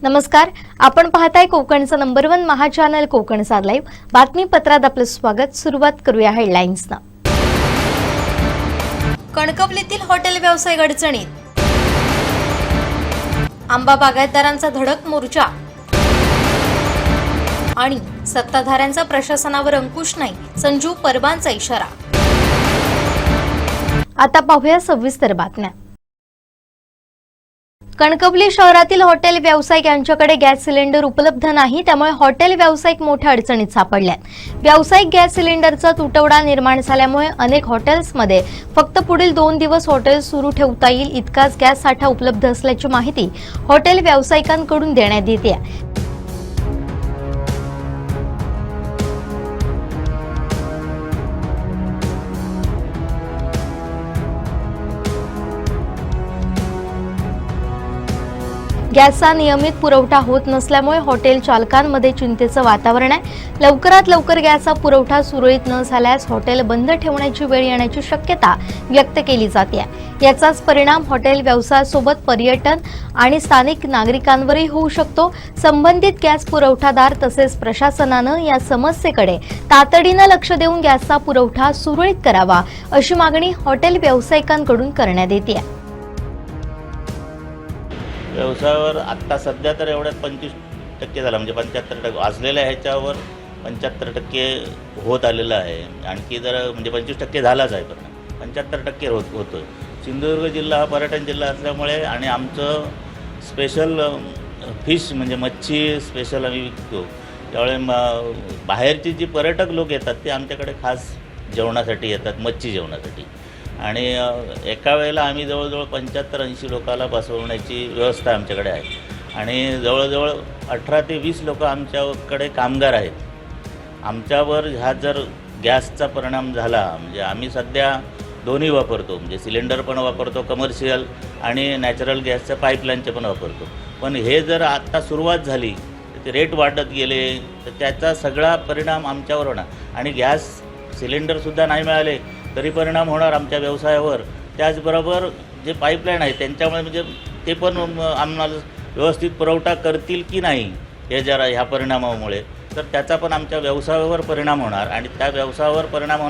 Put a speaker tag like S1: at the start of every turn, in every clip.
S1: नमस्कार, आपण पाहताय कोकणचा नंबर 1 महा चॅनल कोकणचा लाईव्ह बातमीपत्रात आपलं स्वागत। सुरुवात करूया हेडलाईन्सना। कणकवलीतील हॉटेल व्यावसायिक अडचणीत, आंबा बागायतदारांचा धडक मोर्चा आणि सत्ताधाऱ्यांचा प्रशासनावर अंकुश नाही, संजू परबांचा इशारा। आता पाहूया सविस्तर बातम्या। कणकवली शहरातील हॉटेल व्यावसायिक यांच्याकडे गॅस सिलेंडर उपलब्ध नाही, त्यामुळे हॉटेल व्यावसायिक मोठ्या अडचणीत सापडल्यात। व्यावसायिक गॅस सिलेंडरचा तुटवडा निर्माण झाल्यामुळे अनेक हॉटेल्समध्ये फक्त पुढील 2 दिवस हॉटेल सुरू ठेवता येईल इतकाच गॅस साठा उपलब्ध असल्याची माहिती हॉटेल व्यावसायिकांकडून देण्यात येते। गॅसचा नियमित पुरवठा होत नसल्यामुळे हॉटेल चालकांमध्ये चिंतेचं वातावरण आहे। लवकरात लवकर गॅसचा पुरवठा सुरळीत न झाल्यास हॉटेल बंद ठेवण्याची वेळ येण्याची शक्यता व्यक्त केली जाते। याचाच परिणाम हॉटेल व्यवसायासोबत पर्यटन आणि स्थानिक नागरिकांवरही होऊ शकतो। संबंधित गॅस पुरवठादार तसेच प्रशासनानं या समस्येकडे तातडीनं लक्ष देऊन गॅसचा पुरवठा सुरळीत करावा, अशी मागणी हॉटेल व्यावसायिकांकडून करण्यात येते।
S2: व्यवसायावर आत्ता सध्या तर एवढ्यात 25% झाला, म्हणजे 75% वाचलेल्या ह्याच्यावर 75% होत आलेलं आहे। आणखी जर म्हणजे 25% झालाच आहे, पण 75% होतो आहे। सिंधुदुर्ग जिल्हा हा पर्यटन जिल्हा असल्यामुळे आणि आमचं स्पेशल फिश म्हणजे मच्छी स्पेशल आम्ही विकतो, त्यामुळे बाहेरची जी पर्यटक लोक येतात ते आमच्याकडे खास जेवणासाठी येतात, मच्छी जेवणासाठी। आणि एका वेळेला आम्ही जवळजवळ 75-80 लोकांना बसवण्याची व्यवस्था आमच्याकडे आहे आणि जवळजवळ 18 ते 20 लोक आमच्याकडे कामगार आहेत। आमच्यावर ह्या जर गॅसचा परिणाम झाला, म्हणजे आम्ही सध्या दोन्ही वापरतो, म्हणजे सिलेंडर पण वापरतो कमर्शियल आणि नॅचरल गॅसच्या पाईपलाईनचे पण वापरतो, पण हे जर आत्ता सुरुवात झाली तर ते रेट वाढत गेले तर त्याचा सगळा परिणाम आमच्यावर होणार आणि गॅस सिलेंडरसुद्धा नाही मिळाले तरी परिणाम होणार आमच्या व्यवसायावर। त्याचबरोबर जे पाईपलाईन आहे त्यांच्यामुळे म्हणजे ते पण आम्हाला व्यवस्थित पुरवठा करतील की नाही हे जरा ह्या परिणामामुळे तर त्याचा पण आमच्या व्यवसायावर परिणाम होणार आणि त्या व्यवसायावर परिणाम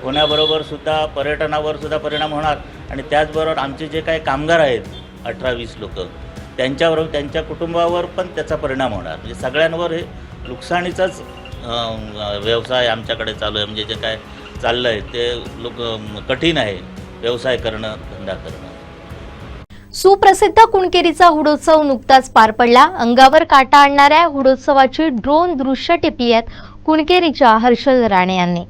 S2: होण्याबरोबर सुद्धा पर्यटनावर सुद्धा परिणाम होणार आणि त्याचबरोबर आमचे जे काही कामगार आहेत 18-20 लोक त्यांच्यावर त्यांच्या कुटुंबावर पण त्याचा परिणाम होणार। म्हणजे सगळ्यांवर हे नुकसानीचाच व्यवसाय आमच्याकडे चालू आहे। म्हणजे जे काय चाललं आहे ते कठीण आहे व्यवसाय करणं, धंदा करणं।
S1: सुप्रसिद्ध कुणकेरीचा हुडोत्सव नुकताच पार पडला। अंगावर काटा आणणाऱ्या हुडोत्सवाची ड्रोन दृश्य टिपली आहेत कुणकेरीच्या हर्षल राणे यांनी।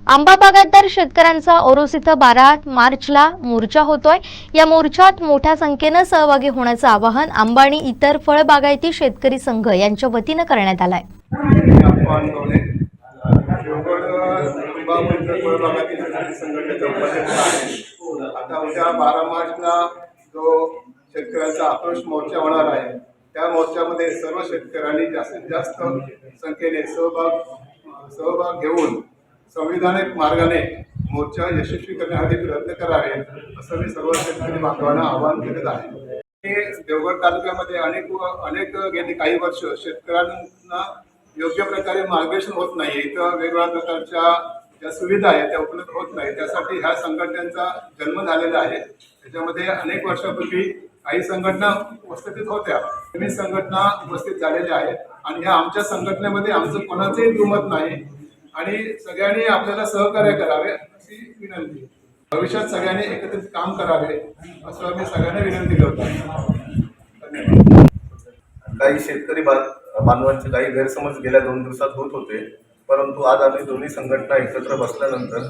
S1: आंबा बागायतदार शेतकऱ्यांचा ओरोस इथं 12 मार्चला मोर्चा होतोय। या मोर्चात मोठ्या संख्येने सहभागी होण्याचं आवाहन आंबा आणि इतर फळबागायती शेतकरी संघ यांच्या वतीनं करण्यात आलंय।
S3: आता उद्या 12 मार्चला जो शेतकऱ्यांचा आक्रोश मोर्चा होणार आहे त्या मोर्चामध्ये सर्व शेतकऱ्यांनी जास्तीत जास्त संख्येने सहभाग घेऊन संविधानिक मार्गाने मोर्चा यशस्वी करण्यासाठी प्रयत्न करावे असं मी सर्व शेतकरी बांधवांना आवाहन केलेलं आहे। देवगड तालुक्यामध्ये अनेक गेली काही वर्ष शेतकऱ्यांना योग्य प्रकारे मार्गदर्शन होत नाही. इथं वेगवेगळ्या प्रकारच्या ज्या सुविधा आहेत त्या उपलब्ध होत नाही. त्यासाठी ह्या संघटनांचा जन्म झालेला आहे. त्याच्यामध्ये अनेक वर्षापूर्वी काही संघटना उपस्थित होत्या, नवीन संघटना उपस्थित झालेल्या आहेत आणि ह्या आमच्या संघटनेमध्ये आमचं कोणाचंही दुमत नाही आणि सगळ्यांनी आपल्याला सहकार्य करावे अशी विनंती. भविष्यात सगळ्यांनी एकत्रित काम करावे असं मी सगळ्यांना विनंती करतो. धन्यवाद.
S4: काही शेतकरी बांधवांचे काही गैरसमज गेल्या 2 दिवसात होत होते, परंतु आज आम्ही दोन्ही संघटना एकत्र बसल्यानंतर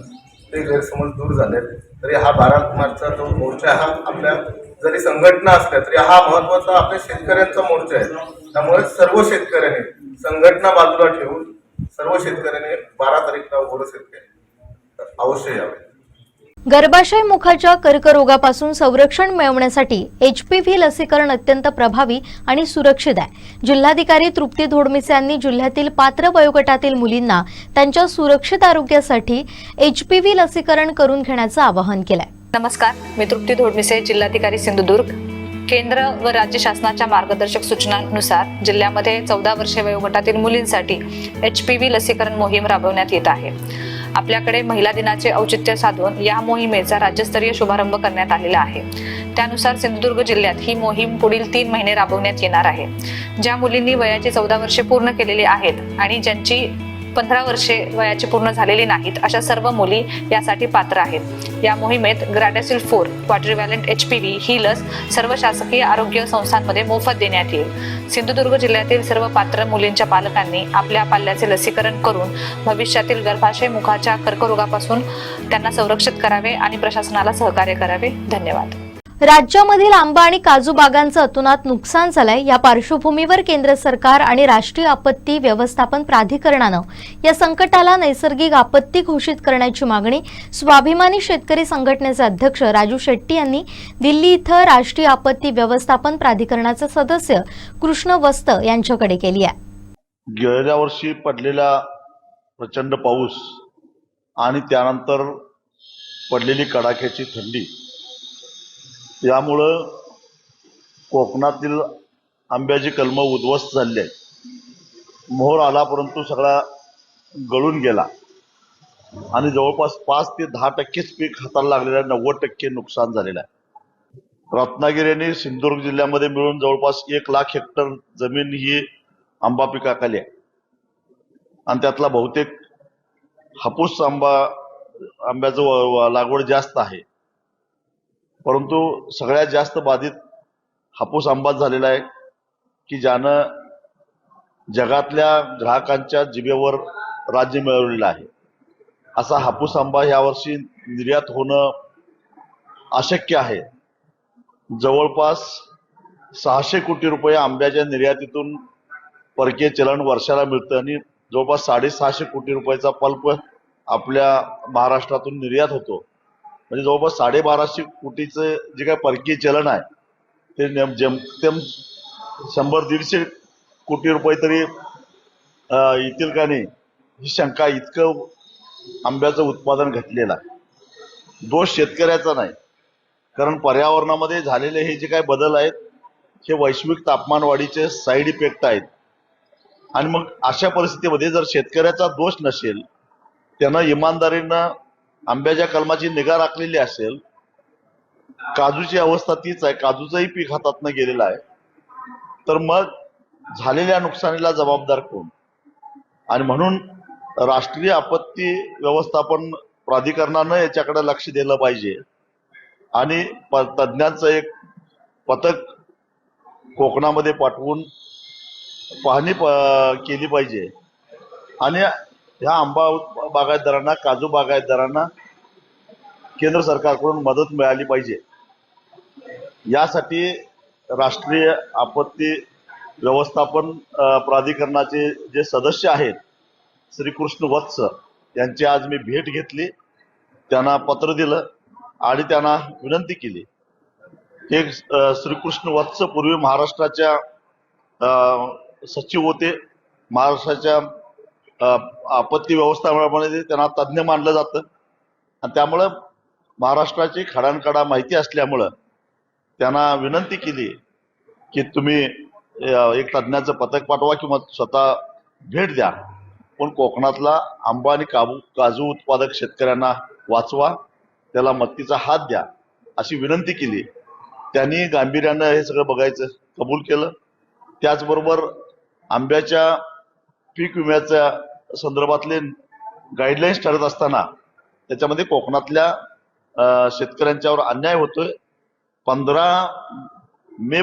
S4: ते गैरसमज दूर झालेत. तरी हा 12 मार्चचा जो मोर्चा हा आपल्या जरी संघटना असल्या तरी हा महत्त्वाचा आपल्या शेतकऱ्यांचा मोर्चा आहे. त्यामुळे सर्व शेतकऱ्यांनी संघटना बाजूला ठेवून सर्व शेतकऱ्यांनी 12 तारीखला ओरस येथे अवश्य यावे.
S1: गर्भाशय मुखाच्या कर्करोगापासून संरक्षण मिळवण्यासाठी HPV लसीकरण अत्यंत प्रभावी आणि सुरक्षित आहे. जिल्हाधिकारी तृप्ती धोडमिसे यांनी जिल्ह्यातील पात्र वयोगटातील मुलींना त्यांच्या सुरक्षित आरोग्यासाठी HPV लसीकरण करून घेण्याचं आवाहन केलंय.
S5: नमस्कार, मी तृप्ती धोडमिसे, जिल्हाधिकारी सिंधुदुर्ग. केंद्र व राज्य शासनाच्या मार्गदर्शक सूचनांनुसार जिल्ह्यामध्ये 14 वर्षे वयोगटातील मुलींसाठी HPV लसीकरण मोहीम राबवण्यात येत आहे. आपल्याकडे महिला दिनाचे औचित्य साधून या मोहिमेचा राज्यस्तरीय शुभारंभ करण्यात आलेला आहे. त्यानुसार सिंधुदुर्ग जिल्ह्यात ही मोहीम पुढील 3 महिने राबवण्यात येणार आहे. ज्या मुलींनी वयाची 14 वर्षे पूर्ण केलेली आहेत आणि ज्यांची 15 वर्षे वयाची पूर्ण झालेली नाहीत अशा सर्व मुली यासाठी पात्र आहेत. या मोहिमेत ग्रॅडासिल 4 क्वाड्रिव्हॅलंट HPV ही लस सर्व शासकीय आरोग्य संस्थांमध्ये मोफत देण्यात येईल. सिंधुदुर्ग जिल्ह्यातील सर्व पात्र मुलींच्या पालकांनी आपल्या पाल्याचे लसीकरण करून भविष्यातील गर्भाशय मुखाच्या कर्करोगापासून त्यांना संरक्षित करावे आणि प्रशासनाला सहकार्य करावे. धन्यवाद.
S1: राज्यामधील आंबा आणि काजू बागांचं अतोनात नुकसान झालंय. या पार्श्वभूमीवर केंद्र सरकार आणि राष्ट्रीय आपत्ती व्यवस्थापन प्राधिकरणानं या संकटाला नैसर्गिक आपत्ती घोषित करण्याची मागणी स्वाभिमानी शेतकरी संघटनेचे अध्यक्ष राजू शेट्टी यांनी दिल्ली इथं राष्ट्रीय आपत्ती व्यवस्थापन प्राधिकरणाचे सदस्य कृष्ण वस्त यांच्याकडे केली आहे.
S6: गेल्या वर्षी पडलेला प्रचंड पाऊस आणि त्यानंतर पडलेली कडाक्याची थंडी यामुळं कोकणातील आंब्याची कलमं उद्ध्वस्त झाली आहेत. मोहर आला परंतु सगळा गळून गेला आणि जवळपास 5 ते 10% पीक हाताला लागलेलं आहे. 90% नुकसान झालेलं आहे. रत्नागिरी आणि सिंधुदुर्ग जिल्ह्यामध्ये मिळून जवळपास 1 लाख हेक्टर जमीन ही आंबा पिकाखाली आहे आणि त्यातला बहुतेक हापूस आंब्याचं लागवड जास्त आहे. परंतु सगळ्यात जास्त बाधित हापूस आंबाच झालेला आहे की ज्यानं जगातल्या ग्राहकांच्या जिभेवर राज्य मिळवलेलं आहे. असा हापूस आंबा यावर्षी निर्यात होणं अशक्य आहे. जवळपास 600 कोटी रुपये आंब्याच्या निर्यातीतून परकीय चलन वर्षाला मिळतं आणि जवळपास 650 कोटी रुपयाचा पल्प आपल्या महाराष्ट्रातून निर्यात होतो. म्हणजे जवळपास 1250 कोटीचं जे काय परकीय चलन आहे ते जेमतेम 100-150 कोटी रुपये तरी येतील का नाही ही शंका इतकं आंब्याचं उत्पादन घटलेलं आहे. दोष शेतकऱ्याचा नाही, कारण पर्यावरणामध्ये झालेले हे जे काय बदल आहेत हे वैश्विक तापमान वाढीचे साईड इफेक्ट आहेत. आणि मग अशा परिस्थितीमध्ये जर शेतकऱ्याचा दोष नसेल, त्यानं इमानदारीनं आंब्याच्या कलमाची निगा राखलेली असेल, काजूची अवस्था तीच आहे, काजूचंही पीक हातातनं गेलेलं आहे, तर मग झालेल्या नुकसानीला जबाबदार कोण? आणि म्हणून राष्ट्रीय आपत्ती व्यवस्थापन प्राधिकरणानं याच्याकडे लक्ष दिलं पाहिजे आणि तज्ज्ञांचं एक पथक कोकणामध्ये पाठवून पाहणी केली पाहिजे आणि ह्या आंबा बागायतदारांना, काजू बागायतदारांना केंद्र सरकारकडून मदत मिळाली पाहिजे. यासाठी राष्ट्रीय आपत्ती व्यवस्थापन प्राधिकरणाचे जे सदस्य आहेत श्री कृष्ण वत्स यांची आज मी भेट घेतली, त्यांना पत्र दिलं आणि त्यांना विनंती केली. हे श्रीकृष्ण वत्स पूर्वी महाराष्ट्राच्या सचिव होते. महाराष्ट्राच्या आपत्ती व्यवस्थापनामध्ये त्यांना तज्ज्ञ मानलं जातं आणि त्यामुळं महाराष्ट्राची खडानकडा माहिती असल्यामुळं त्यांना विनंती केली की तुम्ही एक तज्ज्ञाचं पथक पाठवा किंवा स्वतः भेट द्या, पण कोकणातला आंबा आणि काजू उत्पादक शेतकऱ्यांना वाचवा, त्याला मदतीचा हात द्या अशी विनंती केली. त्यांनी गांभीर्यानं हे सगळं बघायचं कबूल केलं. त्याचबरोबर आंब्याच्या पीक विम्याच्या संदर्भातले गाईडलाईन्स ठरत असताना त्याच्यामध्ये कोकणातल्या शेतकऱ्यांच्यावर अन्याय होतोय. 15 मे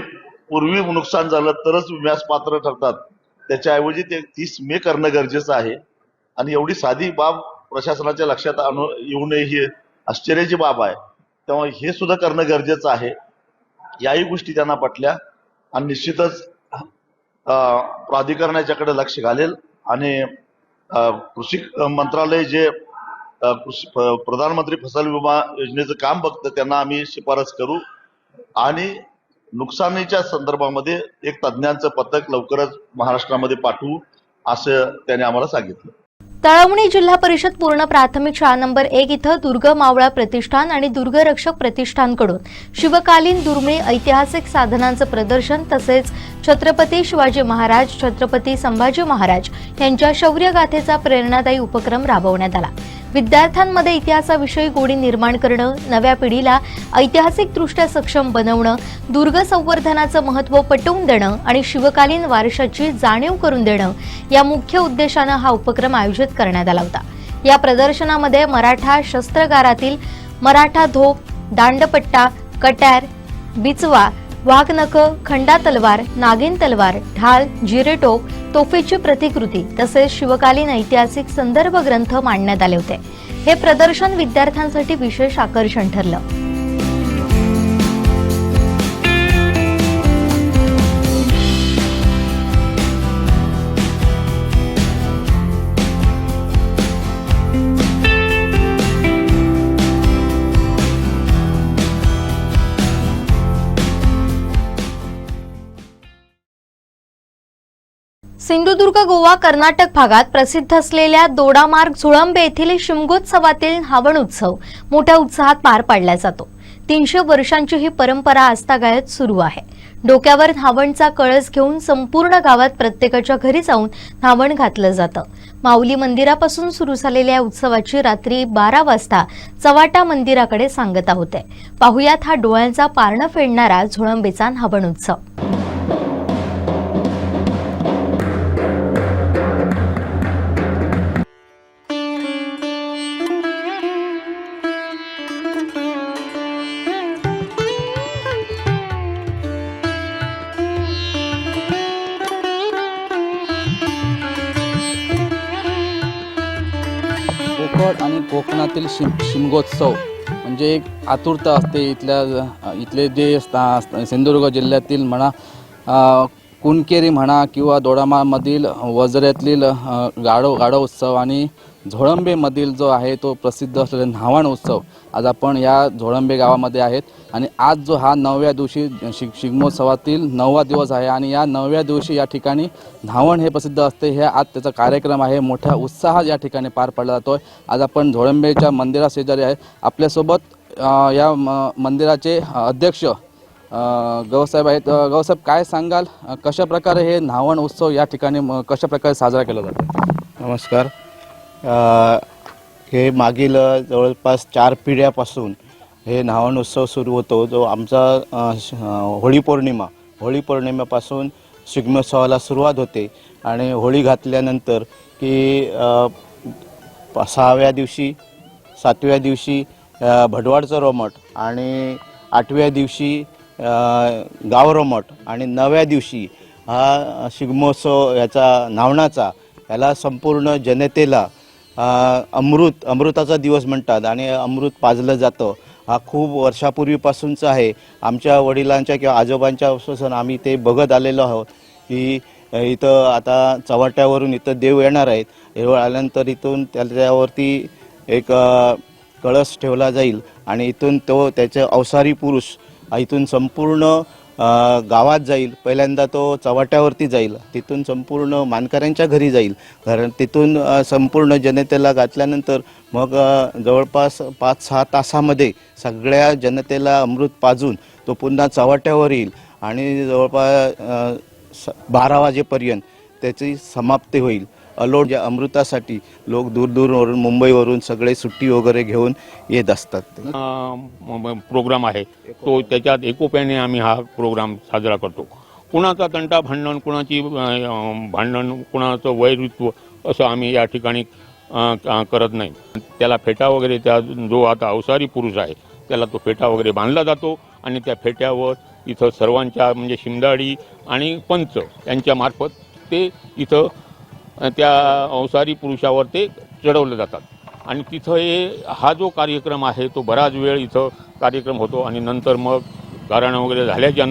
S6: पूर्वी नुकसान झालं तरच विम्यास पात्र ठरतात, त्याच्याऐवजी ते 30 मे करणं गरजेचं आहे. आणि एवढी साधी बाब प्रशासनाच्या लक्षात येऊ नये ही आश्चर्याची बाब आहे. त्यामुळे हे सुद्धा करणं गरजेचं आहे. याही गोष्टी त्यांना पटल्या आणि निश्चितच प्राधिकरणाच्याकडे लक्ष घालेल आणि कृषी मंत्रालय जे प्रधानमंत्री फसल विमा योजनेचं काम बघतं त्यांना आम्ही शिफारस करू आणि नुकसानीच्या संदर्भामध्ये एक तज्ज्ञांचं पथक लवकरच महाराष्ट्रामध्ये पाठवू असं त्याने आम्हाला सांगितलं.
S1: तळवणी जिल्हा परिषद पूर्ण प्राथमिक शाळा नंबर 1 इथं दुर्ग मावळा प्रतिष्ठान आणि दुर्ग रक्षक प्रतिष्ठानकडून शिवकालीन दुर्मिळ ऐतिहासिक साधनांचं प्रदर्शन तसेच छत्रपती शिवाजी महाराज, छत्रपती संभाजी महाराज यांच्या शौर्यगाथेचा प्रेरणादायी उपक्रम राबवण्यात आला. विद्यार्थ्यांमध्ये इतिहासाविषयी गोडी निर्माण करणं, नव्या पिढीला ऐतिहासिकदृष्ट्या सक्षम बनवणं, दुर्ग संवर्धनाचं महत्त्व पटवून देणं आणि शिवकालीन वारशाची जाणीव करून देणं या मुख्य उद्देशानं हा उपक्रम आयोजित करण्यात आला होता. या प्रदर्शनामध्ये मराठा शस्त्रागारातील मराठा धोप, दांडपट्टा, कट्यार, बिचवा, वाघनख, खंडा तलवार, नागिन तलवार, ढाल, जिरेटोप, तोफेची प्रतिकृती तसेच शिवकालीन ऐतिहासिक संदर्भ ग्रंथ मांडण्यात आले होते. हे प्रदर्शन विद्यार्थ्यांसाठी विशेष आकर्षण ठरलं. सिंधुदुर्ग, गोवा, कर्नाटक भागात प्रसिद्ध असलेल्या दोडामार्ग झुळंबे येथील शिमगोत्सवातील न्हावण उत्सव मोठ्या उत्साहात पार पाडला जातो. 300 वर्षांची ही परंपरा आजतागायत सुरू आहे. डोक्यावर न्हावणचा कळस घेऊन संपूर्ण गावात प्रत्येकाच्या घरी जाऊन न्हावण घातलं जातं. माऊली मंदिरापासून सुरू झालेल्या उत्सवाची रात्री 12 वाजता चवाटा मंदिराकडे सांगता होते. पाहुयात हा डोळ्यांचा पारणं फेडणारा झुळंबेचा न्हावण उत्सव.
S7: कोकण आणि कोकणातील शिमगोत्सव म्हणजे एक आतुरता असते. इथले जे सिंधुदुर्ग जिल्ह्यातील म्हणा कुणकेरी म्हणा किंवा दोडामामधील वजऱ्यातील गाढव उत्सव आणि झोळंबेमधील जो आहे तो प्रसिद्ध असलेला न्हावण उत्सव. आज आपण या झोळंबे गावामध्ये आहेत आणि आज जो हा 9व्या दिवशी शिमगोत्सवातील 9वा दिवस आहे आणि या 9व्या दिवशी या ठिकाणी न्हावण हे प्रसिद्ध असते. हे आज त्याचा कार्यक्रम आहे. मोठ्या उत्साहात या ठिकाणी पार पडला जातोय. आज आपण झोळंबेच्या मंदिराशेजारी आहे. आपल्यासोबत या मंदिराचे अध्यक्ष गौसाहेब आहेत. गौसाहेब, काय सांगाल, कशा प्रकारे हे न्हावण उत्सव या ठिकाणी कशा प्रकारे साजरा केला जातो?
S8: नमस्कार. हे मागील जवळपास 4 पिढ्यापासून हे न्हावण उत्सव सुरू होतो. जो आमचा होळी पौर्णिमेपासून शिमगोत्सवाला सुरुवात होते आणि होळी घातल्यानंतर की 6व्या दिवशी 7व्या दिवशी भडवाडचं रोमट आणि 8व्या दिवशी गाव रोमट आणि 9व्या दिवशी हा शिमगोत्सव याचा न्हावणाचा याला संपूर्ण जनतेला अमृताचा दिवस म्हणतात आणि अमृत पाजलं जातं. हा खूप वर्षापूर्वीपासूनचा आहे. आमच्या वडिलांच्या किंवा आजोबांच्या पासून आम्ही ते बघत आलेलो आहोत की इथं आता चव्हाट्यावरून इथं देव येणार आहेत. देव आल्यानंतर इथून त्याच्यावरती एक कळस ठेवला जाईल आणि इथून तो त्याचे अवसारी पुरुष इथून संपूर्ण गावात जाईल. पहिल्यांदा तो चव्हाट्यावरती जाईल, तिथून संपूर्ण मानकऱ्यांच्या घरी जाईल. तिथून संपूर्ण जनतेला घातल्यानंतर मग जवळपास 5-6 तासामध्ये सगळ्या जनतेला अमृत पाजून तो पुन्हा चव्हाट्यावर येईल आणि जवळपास 12 वाजेपर्यंत त्याची समाप्ती होईल. अलोट या अमृतासाठी लोक दूरवरून मुंबईवरून सगळे सुट्टी वगैरे घेऊन येत असतात.
S9: प्रोग्राम आहे तो त्याच्यात एकोप्याने आम्ही हा प्रोग्राम साजरा करतो. कुणाचा तंटा भांडण, कुणाची भांडण, कुणाचं वैरित्व असं आम्ही या ठिकाणी करत नाही. त्याला फेटा वगैरे त्या जो आता अवसारी पुरुष आहे त्याला तो फेटा वगैरे बांधला जातो आणि त्या फेट्यावर इथं सर्वांच्या म्हणजे शिमदाडी आणि पंच यांच्यामार्फत ते इथं त्या अवसारी पुरुषावर ते चढवले जातात. आणि तिथं हा जो कार्यक्रम आहे तो बराच वेळ इथं कार्यक्रम होतो. आणि नंतर मग गारणं वगैरे झाल्याच्या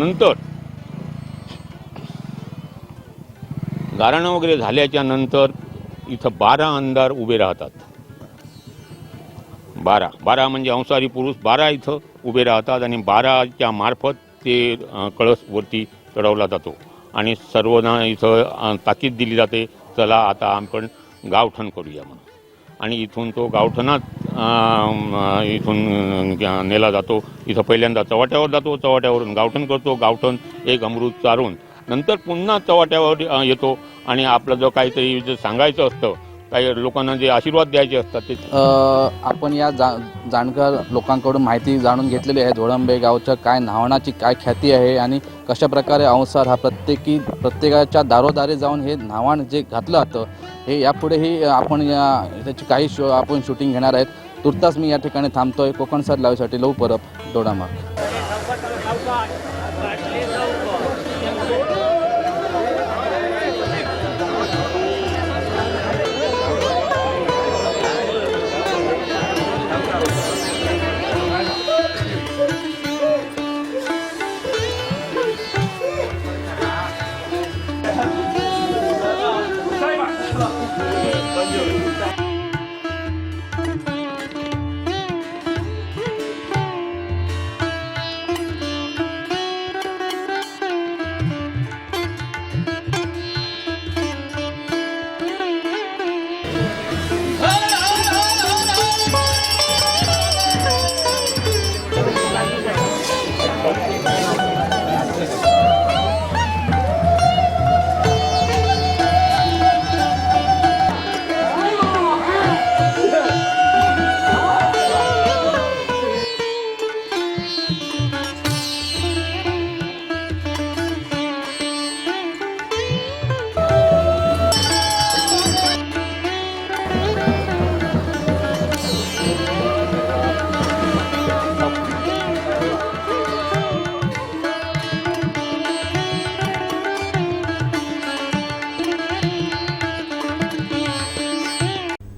S9: नंतर इथं 12 आमदार उभे राहतात. 12 म्हणजे अंसारी पुरुष 12 इथं उभे राहतात आणि 12च्या मार्फत ते कळसवरती चढवला जातो. आणि सर्वांना इथं ताकीद दिली जाते, चला आता आपण गावठण करूया म्हणून. आणि इथून तो गावठणात इथून नेला जातो. इथं पहिल्यांदा चव्हाट्यावर जातो, चव्हाट्यावरून गावठण करतो, गावठण एक अमृत चारून नंतर पुन्हा चव्हाट्यावर येतो. आणि आपलं जो काहीतरी जे सांगायचं असतं, काही लोकांना जे आशीर्वाद द्यायचे असतात ते
S7: आपण या जाणकार लोकांकडून माहिती जाणून घेतलेली आहे. धोळंबे गावच्या काय न्हावणाची काय ख्याती आहे आणि कशा प्रकारे अंसार हा प्रत्येकाच्या दारोदारी जाऊन हे न्हावण जे घातलं जातं हे यापुढेही आपण त्याची काही आपण शूटिंग घेणार आहेत. तुर्तास मी या ठिकाणी थांबतोय. कोकणसार लाईव्हसाठी लव परब, दोडामार्ग.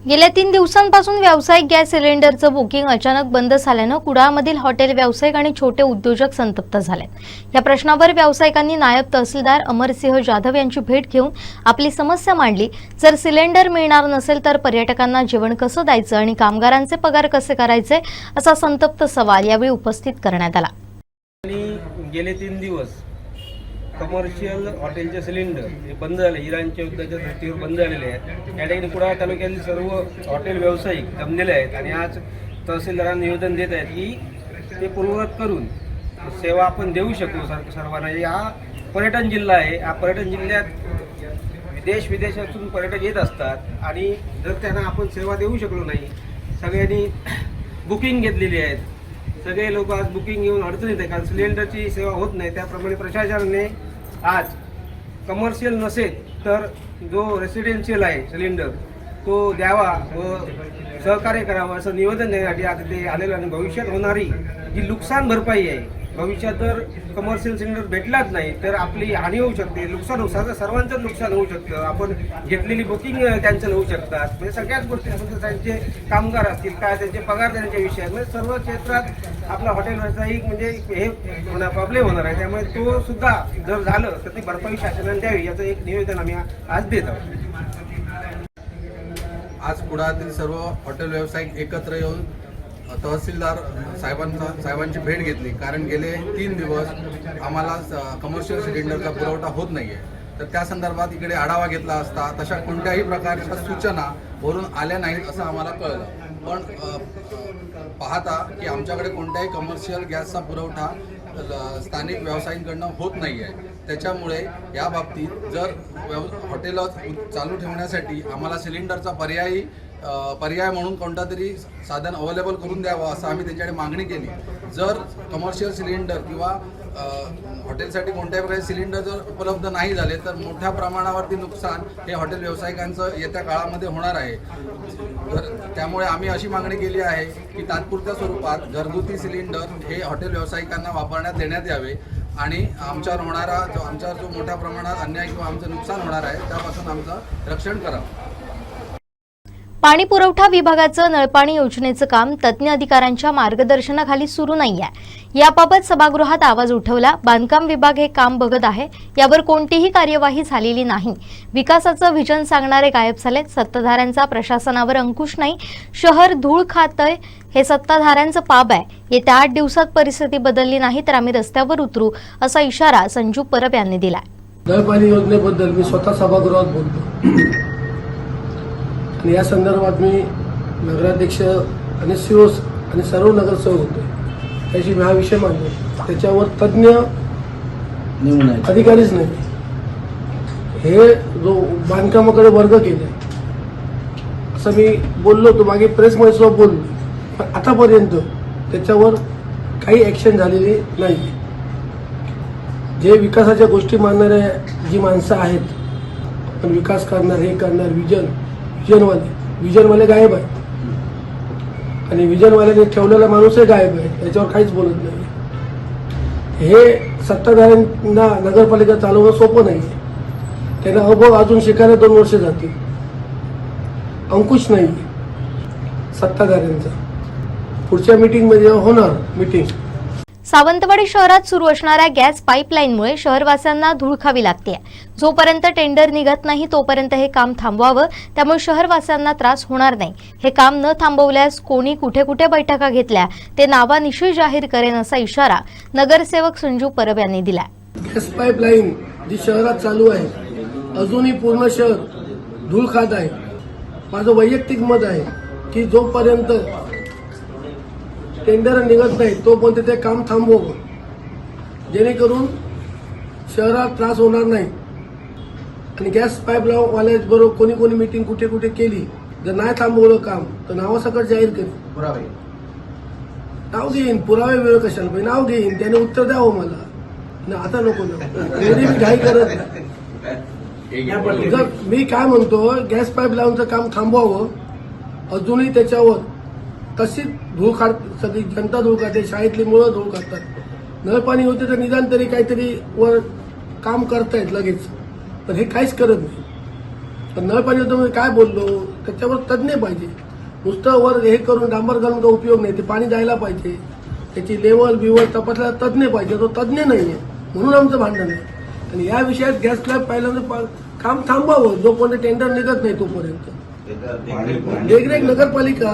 S1: गेल्या 3 दिवसांपासून व्यावसायिक गॅस सिलेंडरचं बुकिंग अचानक बंद झाल्यानं कुडाळमधील हॉटेल व्यावसायिक आणि छोटे उद्योजक संतप्त झालेत. या प्रश्नावर व्यावसायिकांनी नायब तहसीलदार अमरसिंह जाधव यांची भेट घेऊन आपली समस्या मांडली. जर सिलेंडर मिळणार नसेल तर पर्यटकांना जेवण कसं द्यायचं आणि कामगारांचे पगार कसे करायचे असा संतप्त सवाल यावेळी उपस्थित करण्यात आला.
S10: गेले 3 दिवस कमर्शियल हॉटेलचे सिलेंडर हे बंद झाले. इराणच्या युद्धाच्या धर्तीवर बंद झालेले आहेत. या ठिकाणी कुडाळ तालुक्यातील सर्व हॉटेल व्यावसायिक जमलेले आहेत आणि आज तहसीलदारांना निवेदन देत आहेत की ते पूर्ववत करून सेवा आपण देऊ शकू सर्वांना. हा पर्यटन जिल्हा आहे. हा पर्यटन जिल्ह्यात देश विदेशातून पर्यटक येत असतात आणि जर त्यांना आपण सेवा देऊ शकलो नाही, सगळ्यांनी बुकिंग घेतलेली आहेत, सगळे लोक आज बुकिंग घेऊन अडचणीत आहे कारण सिलेंडरची सेवा होत नाही. त्याप्रमाणे प्रशासनाने आज कमर्शियल नसेल तर जो रेसिडेन्शियल आहे सिलेंडर तो द्यावा व सहकार्य करावं असं निवेदन देण्यासाठी आता ते आलेलं. आणि भविष्यात होणारी जी नुकसान भरपाई आहे, भविष्यात जर कमर्शियल सिलेंडर भेटलाच नाही तर आपली हानी होऊ शकते, नुकसान होऊ शकतं, सर्वांचं नुकसान होऊ शकतं. आपण घेतलेली बुकिंग कॅन्सल होऊ शकतात. म्हणजे सगळ्याच गोष्टी त्यांचे कामगार असतील काय त्यांचे पगार देण्याच्या विषयात म्हणजे सर्व क्षेत्रात आपला हॉटेल व्यावसायिक म्हणजे हे प्रॉब्लेम होणार आहे. त्यामुळे तो सुद्धा जर झालं तर ती भरपाई शासनाने द्यावी याचं एक निवेदन आम्ही आज देत आहोत.
S11: आज कुडाळातील सर्व हॉटेल व्यावसायिक एकत्र येऊन तहसीलदार साहेबांची भेट घेतली. कारण गेले 3 दिवस आम्हाला कमर्शियल सिलेंडरचा पुरवठा होत नाही आहे. तर त्या संदर्भात इकडे आढावा घेतला असता तशा कोणत्याही प्रकारच्या सूचना वरून आल्या नाहीत असं आम्हाला कळलं. पण पाहता की आमच्याकडे कोणत्याही कमर्शियल गॅसचा पुरवठा स्थानिक व्यावसायिकांकडनं होत नाही आहे. त्याच्यामुळे या बाबतीत जर हॉटेल चालू ठेवण्यासाठी आम्हाला सिलेंडरचा पर्याय म्हणून कोणता तरी साधन अवेलेबल करून द्यावं असं आम्ही त्यांच्याकडे मागणी केली. जर कमर्शियल सिलेंडर किंवा हॉटेलसाठी कोणत्याही प्रकारे सिलेंडर जर उपलब्ध नाही झाले तर मोठ्या प्रमाणावरती नुकसान हे हॉटेल व्यावसायिकांचं येत्या काळामध्ये होणार आहे. तर त्यामुळे आम्ही अशी मागणी केली आहे की तात्पुरत्या स्वरूपात घरगुती सिलेंडर हे हॉटेल व्यावसायिकांना वापरण्यात देण्यात यावे आणि आमच्यावर जो मोठ्या प्रमाणात अन्याय किंवा आमचं नुकसान होणार आहे त्यापासून आमचं रक्षण करावं.
S1: पाणी पुरवठा विभागाचं नळपाणी योजनेचं काम तज्ज्ञ अधिकाऱ्यांच्या मार्गदर्शनाखाली सुरू नाहीये. याबाबत सभागृहात आवाज उठवला. बांधकाम विभाग हे काम बघत आहे, यावर कोणतीही कार्यवाही झालेली नाही. विकासाचं व्हिजन सांगणारे गायब झाले. सत्ताधाऱ्यांचा प्रशासनावर अंकुश नाही. शहर धूळ खातंय हे सत्ताधाऱ्यांचं पाप आहे. येत्या 8 दिवसात परिस्थिती बदलली नाही तर आम्ही रस्त्यावर उतरू असा इशारा संजू परब यांनी दिलाय.
S12: नळपाणी योजनेबद्दल मी स्वतः सभागृहात बोलतो आणि या संदर्भात मी नगराध्यक्ष आणि सीओस आणि सर्व नगरसेवक होते त्याची मी हा विषय मांडला. त्याच्यावर तज्ज्ञ अधिकारीच नाही. हे जो बांधकामाकडे वर्ग केले असं मी बोललो होतो मागे प्रेसमध्ये सुद्धा बोललो, पण आतापर्यंत त्याच्यावर काही ॲक्शन झालेली नाही. जे विकासाच्या गोष्टी मानणारे जी माणसं आहेत, पण विकास करणार हे करणार विजनवाले गायब आहे आणि विजनवाल्याने ठेवलेला माणूसही गायब आहे. याच्यावर काहीच बोलत नाही. हे सत्ताधाऱ्यांना नगरपालिका चालवणं सोपं नाही. त्यांना अनुभव अजून शिकायला 2 वर्ष जातील. अंकुश नाही सत्ताधाऱ्यांचा. पुढच्या मीटिंगमध्ये होणार मीटिंग.
S1: सावंतवाडी शहरात सुरू असणाऱ्या गॅस पाईपलाईनमुळे शहरवासियांना धूळ खावी लागते. जोपर्यंत टेंडर निघत नाही तोपर्यंत हे काम थांबवावं, त्यामुळे शहरवासियांना त्रास होणार नाही. हे काम न थांबवल्यास कोणी कुठे कुठे बैठका घेतल्या ते नावानिशी जाहीर करेन असा इशारा नगरसेवक संजू परब यांनी दिला.
S12: गॅस पाईपलाईन जी शहरात चालू आहे अजूनही पूर्ण शहर धूळ खात आहे. माझं वैयक्तिक मत आहे की जोपर्यंत टेंडर निघत नाही तोपर्यंत ते काम थांबवावं, जेणेकरून शहरात त्रास होणार नाही. आणि गॅस पाईपलाईनवाल्याबरोबर कोणी कोणी मीटिंग कुठे कुठे केली, जर नाही थांबवलं काम तर नावासकट जाहीर करेल. नाव घेईन, पुरावे वेळ कशाला पाहिजे, नाव घेईन, त्याने उत्तर द्यावं मला. आता नको ना, मी घाई करत नाही. जर मी काय म्हणतो गॅस पाईपलाईनचं काम थांबवावं, अजूनही त्याच्यावर तशीच धूळ खात सगळी जनता धूळ खाते. शाळेतली मुलं धूळ खातात. नळपाणी होते तर निदान तरी काहीतरी वर काम करतायत लगेच, पण हे काहीच करत नाही. पण नळपाणी होतं काय बोललो त्याच्यावर तज्ज्ञ पाहिजे. नुसतं वर हे करून डांबर घालून का उपयोग नाही. ते पाणी जायला पाहिजे, त्याची लेवल बिवल तपासला तज्ज्ञ पाहिजे. तो तज्ज्ञ नाही आहे म्हणून आमचं भांडण आहे. आणि या विषयात गॅस स्लॅब पहिल्यांदा काम थांबवावं जोपर्यंत टेंडर निघत नाही तोपर्यंत. देखरेख नगरपालिका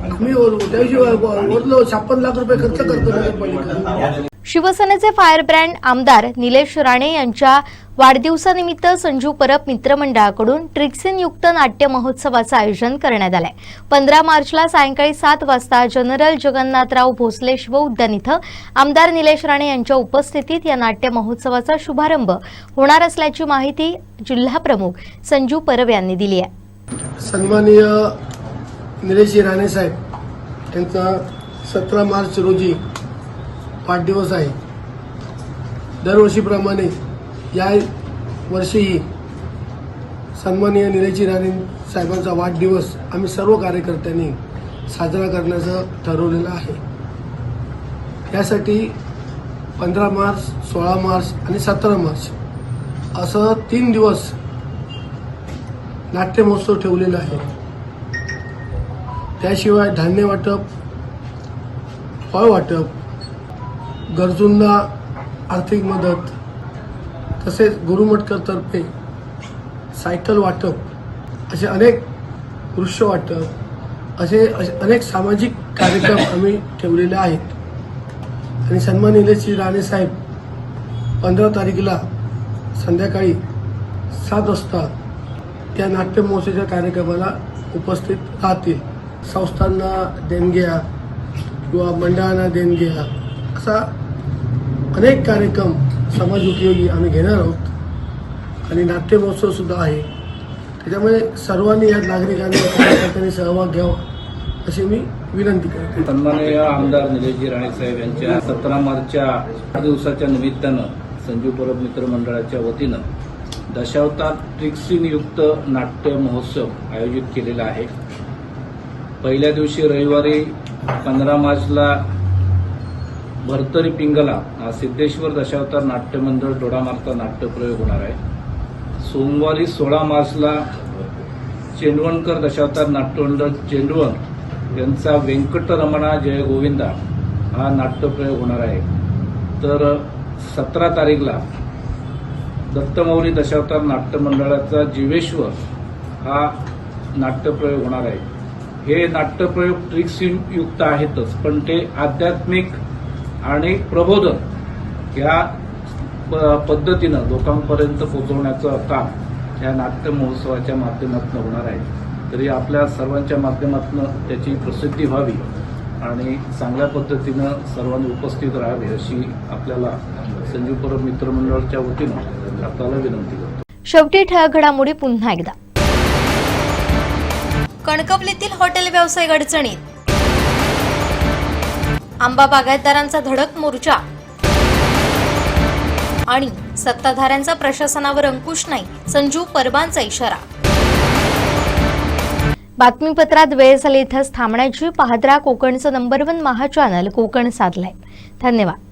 S12: आम्ही त्याशिवाय वरलो 56 लाख रुपये खर्च करतो नगरपालिका.
S1: शिवसेनेचे फायर ब्रँड आमदार निलेश राणे यांच्या वाढदिवसानिमित्त संजू परब मित्रमंडळाकडून ट्रिक्सिनयुक्त नाट्य महोत्सवाचं आयोजन करण्यात आलंय. 15 मार्चला सायंकाळी 7 वाजता जनरल जगन्नाथराव भोसले शिव उद्यान इथं आमदार निलेश राणे यांच्या उपस्थितीत या नाट्य महोत्सवाचा शुभारंभ होणार असल्याची माहिती जिल्हाप्रमुख संजू परब यांनी दिली आहे.
S12: सन्माननीय निलेश राणे साहेब यांचा 17 मार्च रोजी वाढदिवस आहे. दरवर्षीप्रमाणे या वर्षीही सन्माननीय निलेश राणे साहेबांचा वाढदिवस आम्ही सर्व कार्यकर्त्यांनी साजरा करण्याचं ठरवलेलं आहे. यासाठी 15 मार्च, 16 मार्च आणि 17 मार्च असं 3 दिवस नाट्य महोत्सव ठेवलेला आहे. त्याशिवाय धान्य वाटप, फळ वाटप, गरजूंना आर्थिक मदत, तसेच गुरुमठकरतर्फे सायकल वाटप, असे अनेक वृक्ष वाटप, असे अनेक सामाजिक कार्यक्रम आम्ही ठेवलेले आहेत. आणि सन्माननीय निलेश राणे साहेब 15 तारखेला संध्याकाळी 7 वाजता त्या नाट्य महोत्सवाच्या कार्यक्रमाला उपस्थित राहतील. संस्थांना देणग्या किंवा मंडळांना देणग्या असा अनेक कार्यक्रम समाज उपयोगी आम्ही घेणार आहोत आणि नाट्य महोत्सव सुद्धा आहे. त्याच्यामुळे सर्वांनी यात नागरिकांनी कार्यकर्त्यांनी सहभाग घ्यावा अशी मी विनंती करते.
S13: सन्माननीय आमदार निलेशजी राणेसाहेब यांच्या 17 मार्चच्या दिवसाच्या निमित्तानं संजीव परब मित्र मंडळाच्या वतीनं दशावतार ट्रिक्सीन युक्त नाट्य महोत्सव आयोजित केलेला आहे. पहिल्या दिवशी रविवारी 15 मार्चला भरतरी पिंगला सिद्धेश्वर दशावतार नाट्य मंडळ दोडामार्गचा नाट्यप्रयोग होणार आहे. सोमवारी 16 मार्चला चेंडवणकर दशावतार नाट्यमंडळ चेंडवण यांचा व्यंकटरमणा जय गोविंदा हा नाट्यप्रयोग होणार आहे. तर 17 तारीखला दत्तमौली दशावतार नाट्य मंडळाचा जीवेश्वर हा नाट्यप्रयोग होणार आहे. हे नाट्यप्रयोग ट्रिक्सयुक्त आहेतच, पण ते आध्यात्मिक आणि प्रबोधन या पद्धतीनं लोकांपर्यंत पोहोचवण्याचं काम या नाट्य महोत्सवाच्या माध्यमातून होणार आहे. तरी आपल्या सर्वांच्या माध्यमातून त्याची प्रसिद्धी व्हावी आणि चांगल्या पद्धतीनं सर्वांनी उपस्थित राहावे अशी आपल्याला संजीव परब मित्र मंडळाच्या वतीनं आपल्याला विनंती करतो.
S1: शेवटी ठळक घडामोडी पुन्हा एकदा. कणकवलीतील हॉटेल व्यावसायिक अडचणीत, आंबा बागायतदारांचा धडक मोर्चा आणि सत्ताधाऱ्यांचा प्रशासनावर अंकुश नाही, संजीव परबांचा इशारा. बातमीपत्रात वेळ झाली इथंच थांबण्याची. पाहत राहा कोकणचं नंबर 1 महा चॅनल कोकण साधलाय. धन्यवाद.